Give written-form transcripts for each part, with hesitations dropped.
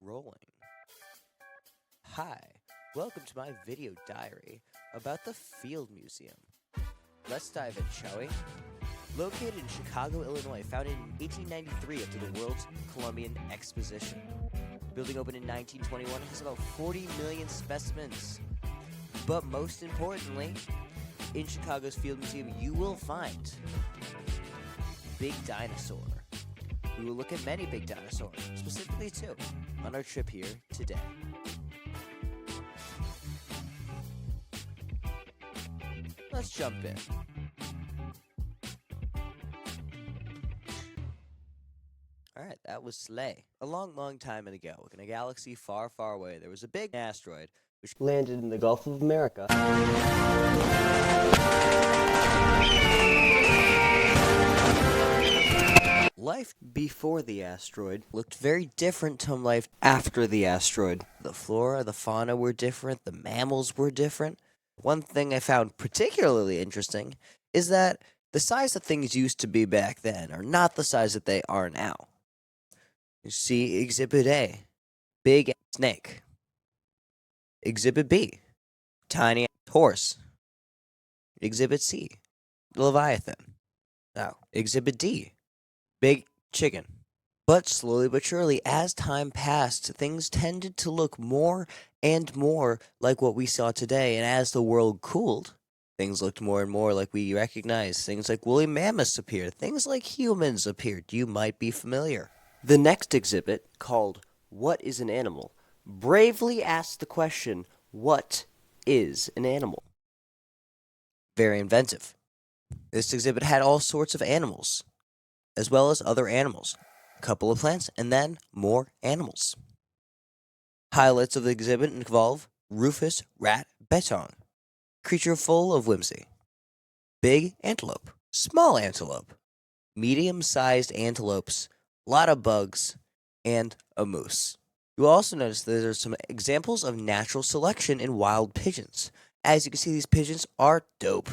Rolling. Hi, welcome to my video diary about the Field Museum. Let's dive in, shall we? Located in Chicago, Illinois, founded in 1893 after the World's Columbian Exposition. Building opened in 1921, has about 40 million specimens. But most importantly, in Chicago's Field Museum, you will find Big Dinosaur. We will look at many big dinosaurs, specifically two, on our trip here today. Let's jump in. Alright, that was Slay. A long time ago, in a galaxy far, far away, there was a big asteroid which landed in the Gulf of America. Life before the asteroid looked very different from life after the asteroid. The flora, the fauna were different, the mammals were different. One thing I found particularly interesting is that the size that things used to be back then are not the size that they are now. You see Exhibit A, big snake. Exhibit B, tiny horse. Exhibit C, Leviathan. Now, Exhibit D, big chicken. But slowly but surely, as time passed, things tended to look more and more like what we saw today. And as the world cooled, things looked more and more like we recognize. Things like woolly mammoths appeared. Things like humans appeared. You might be familiar. The next exhibit, called What is an Animal?, bravely asked the question, what is an animal? Very inventive. This exhibit had all sorts of animals, as well as other animals, a couple of plants, and then more animals. Highlights of the exhibit involve Rufus Rat Beton, creature full of whimsy, big antelope, small antelope, medium-sized antelopes, a lot of bugs, and a moose. You will also notice that there are some examples of natural selection in wild pigeons. As you can see, these pigeons are dope.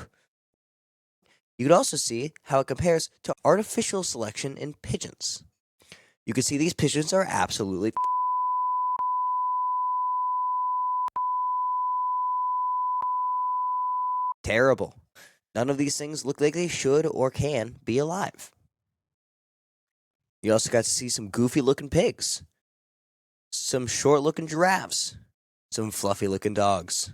You could also see how it compares to artificial selection in pigeons. You can see these pigeons are absolutely terrible. None of these things look like they should or can be alive. You also got to see some goofy-looking pigs, some short-looking giraffes, some fluffy-looking dogs.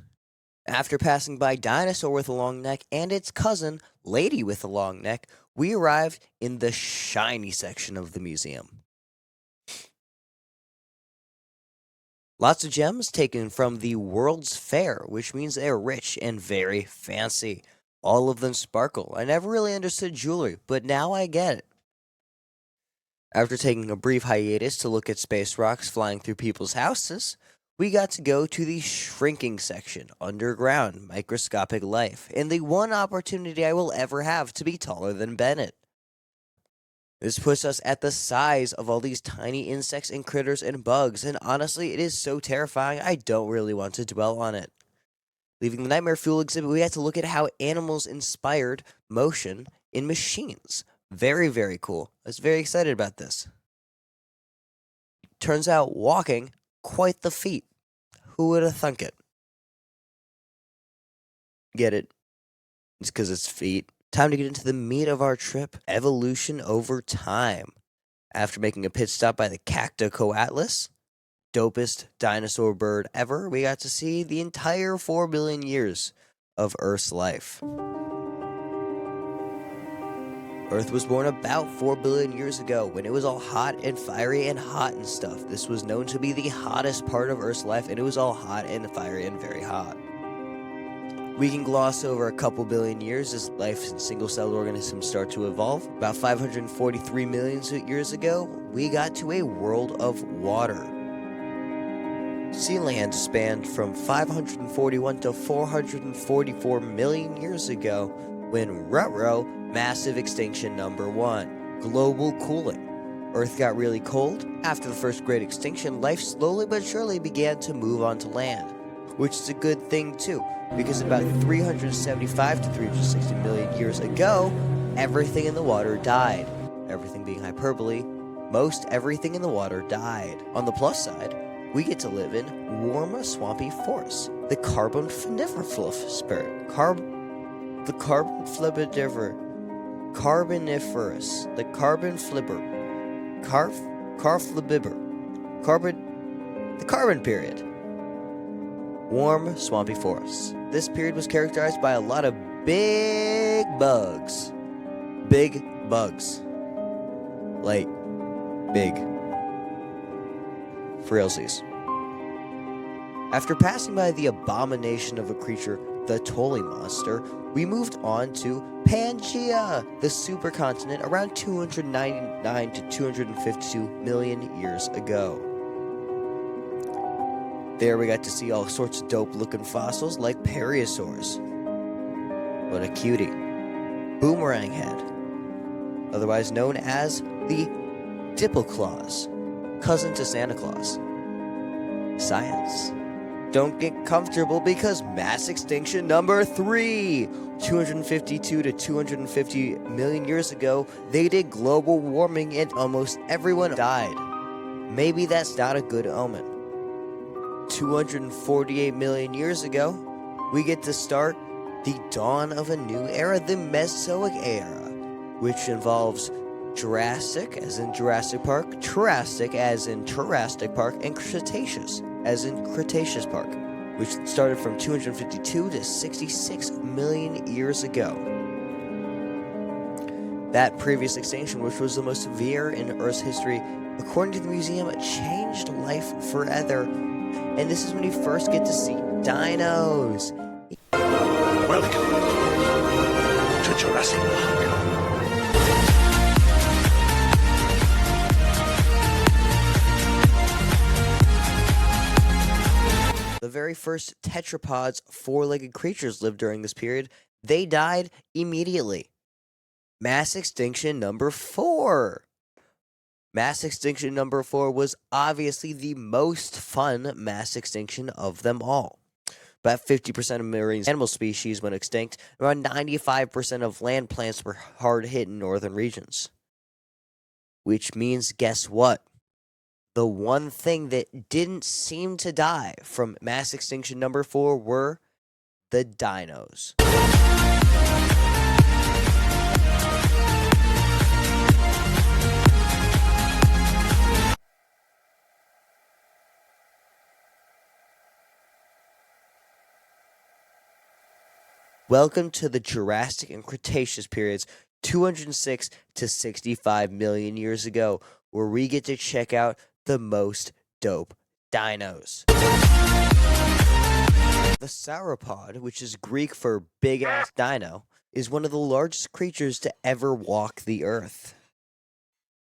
After passing by Dinosaur with a long neck and its cousin, Lady with a long neck, we arrived in the shiny section of the museum. Lots of gems taken from the World's Fair, which means they are rich and very fancy. All of them sparkle. I never really understood jewelry, but now I get it. After taking a brief hiatus to look at space rocks flying through people's houses, we got to go to the shrinking section, underground, microscopic life, and the one opportunity I will ever have to be taller than Bennett. This puts us at the size of all these tiny insects and critters and bugs, and honestly, it is so terrifying I don't really want to dwell on it. Leaving the Nightmare Fuel exhibit, we had to look at how animals inspired motion in machines. Very, very cool. I was very excited about this. Turns out walking, quite the feat. Who would have thunk it? Get it? It's because it's feet. Time to get into the meat of our trip, evolution over time. After making a pit stop by the Cactocoatlas, dopest dinosaur bird ever, we got to see the entire 4 billion years of Earth's life. Earth was born about 4 billion years ago when it was all hot and fiery and hot and stuff. This was known to be the hottest part of Earth's life, and it was all hot and fiery and very hot. We can gloss over a couple billion years as life and single-celled organisms start to evolve. About 543 million years ago, we got to a world of water. Sea land spanned from 541 to 444 million years ago when ruh-roh, massive extinction number 1, global cooling. Earth got really cold. After the first great extinction, life slowly but surely began to move onto land, which is a good thing too, because about 375 to 360 million years ago, everything in the water died. Everything being hyperbole, most everything in the water died. On the plus side, we get to live in warm, swampy forests. The carboniferous, the carbon flipper, the carbon period. Warm, swampy forests. This period was characterized by a lot of big bugs. Big bugs. Like, big. For realsies. After passing by the abomination of a creature, the Tolly monster, we moved on to Pangaea, the supercontinent, around 299 to 252 million years ago. There we got to see all sorts of dope-looking fossils like Periosaurs. What a cutie. Boomerang head, otherwise known as the Dippleclaws, cousin to Santa Claus. Science. Don't get comfortable because mass extinction number 3. 252 to 250 million years ago, they did global warming and almost everyone died. Maybe that's not a good omen. 248 million years ago, we get to start the dawn of a new era, the Mesozoic era, which involves Jurassic, as in Jurassic Park, Triassic, as in Jurassic Park, and Cretaceous, as in Cretaceous Park, which started from 252 to 66 million years ago. That previous extinction, which was the most severe in Earth's history, according to the museum, changed life forever. And this is when you first get to see dinos. Welcome to Jurassic Park. The very first tetrapods, four-legged creatures, lived during this period. They died immediately. Mass extinction number 4. Mass extinction number 4 was obviously the most fun mass extinction of them all. About 50% of marine animal species went extinct. Around 95% of land plants were hard hit in northern regions. Which means, guess what? The one thing that didn't seem to die from mass extinction number 4 were the dinos. Welcome to the Jurassic and Cretaceous periods, 206 to 65 million years ago, where we get to check out the most dope dinos. The sauropod, which is Greek for big-ass dino, is one of the largest creatures to ever walk the earth.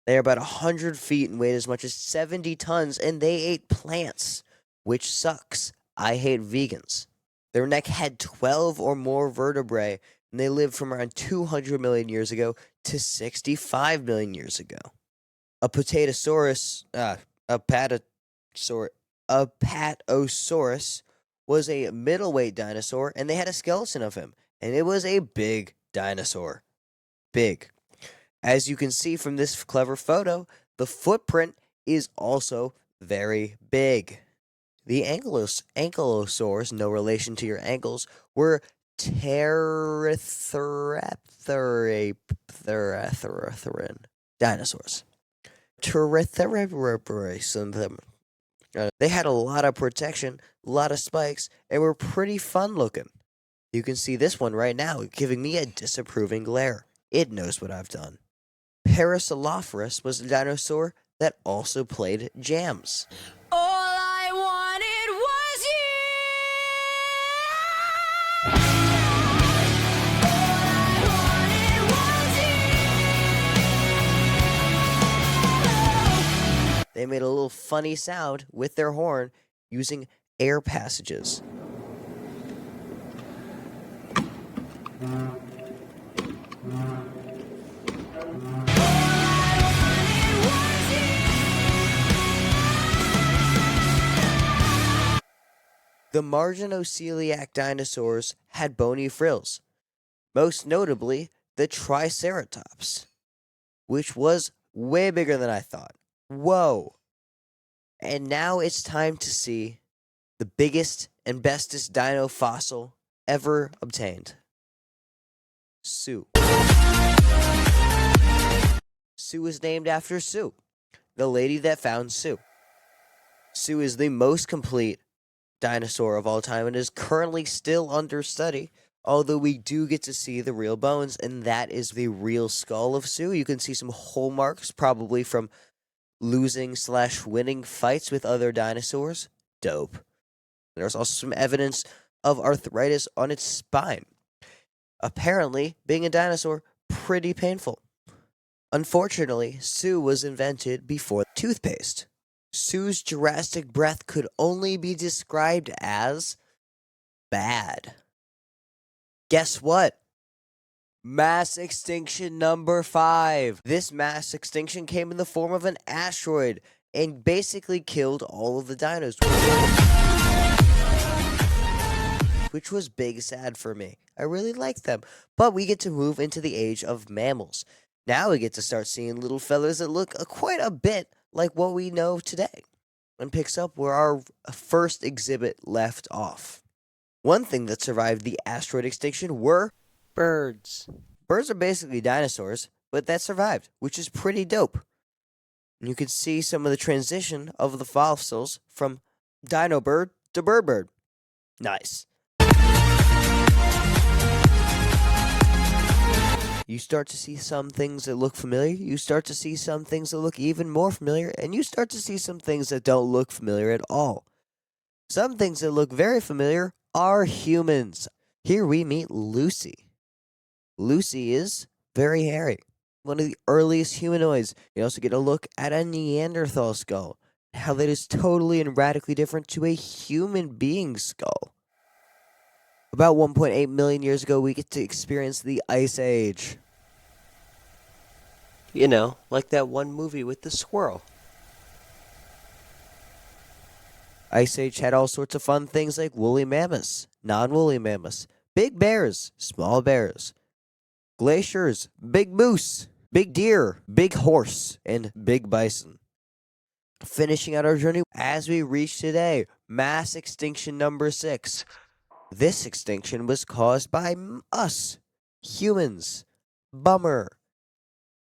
They are about 100 feet and weighed as much as 70 tons, and they ate plants, which sucks. I hate vegans. Their neck had 12 or more vertebrae, and they lived from around 200 million years ago to 65 million years ago. A Apatosaurus was a middleweight dinosaur, and they had a skeleton of him, and it was a big dinosaur. Big. As you can see from this clever photo, the footprint is also very big. The ankylosaurs, no relation to your ankles, were Teratherapteran dinosaurs. They had a lot of protection, a lot of spikes, and were pretty fun looking. You can see this one right now giving me a disapproving glare. It knows what I've done. Parasaurolophus was a dinosaur that also played jams. All I wanted was you. All I wanted was you. They made a little funny sound with their horn using air passages. The marginoceliac dinosaurs had bony frills, most notably the Triceratops, which was way bigger than I thought. Whoa! And now it's time to see the biggest and bestest dino fossil ever obtained. Sue. Sue is named after Sue, the lady that found Sue. Sue is the most complete dinosaur of all time and is currently still under study, although we do get to see the real bones, and that is the real skull of Sue. You can see some hole marks, probably from losing/winning fights with other dinosaurs. Dope. There's also some evidence of arthritis on its spine. Apparently, being a dinosaur, pretty painful. Unfortunately, Sue was invented before toothpaste. Sue's Jurassic breath could only be described as bad. Guess what? Mass extinction number 5. This mass extinction came in the form of an asteroid and basically killed all of the dinos, which was big sad for me. I really liked them. But we get to move into the age of mammals. Now we get to start seeing little fellas that look quite a bit like what we know today, and picks up where our first exhibit left off. One thing that survived the asteroid extinction were birds. Birds are basically dinosaurs, but that survived, which is pretty dope. And you can see some of the transition of the fossils from dino bird to bird. Nice. You start to see some things that look familiar, you start to see some things that look even more familiar, and you start to see some things that don't look familiar at all. Some things that look very familiar are humans. Here we meet Lucy. Lucy is very hairy, one of the earliest humanoids. You also get a look at a Neanderthal skull, how that is totally and radically different to a human being's skull. About 1.8 million years ago, we get to experience the Ice Age. You know, like that one movie with the squirrel. Ice Age had all sorts of fun things like woolly mammoths, non-woolly mammoths, big bears, small bears, glaciers, big moose, big deer, big horse, and big bison. Finishing out our journey as we reach today, mass extinction number 6. This extinction was caused by us, humans. Bummer.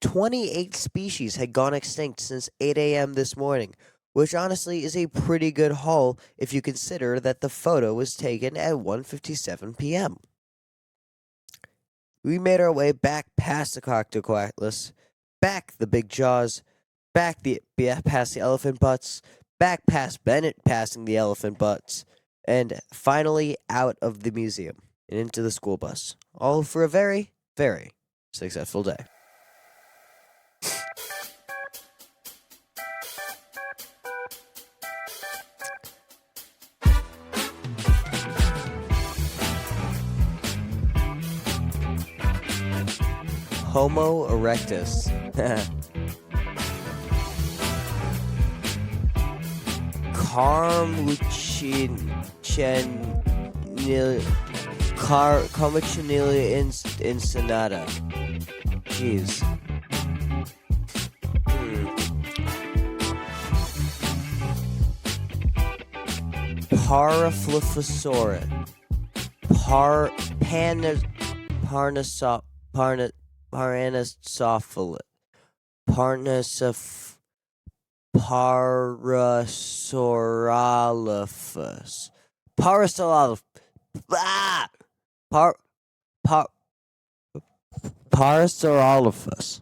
28 species had gone extinct since 8 a.m. this morning, which honestly is a pretty good haul if you consider that the photo was taken at 1:57 p.m. We made our way back past the Crocodile, back the big jaws, past the elephant butts, back past Bennett passing the elephant butts, and finally out of the museum and into the school bus. All for a very, very successful day. Homo erectus. Carmichinilla insinata. Jeez. Paraflufosaurus. Paranasophilus. Parasaurolophus. Parasaurolophus. Ah! Parasaurolophus.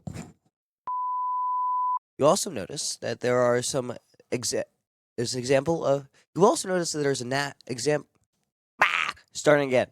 You also notice that there are some there's an example of. You also notice that there's a starting again.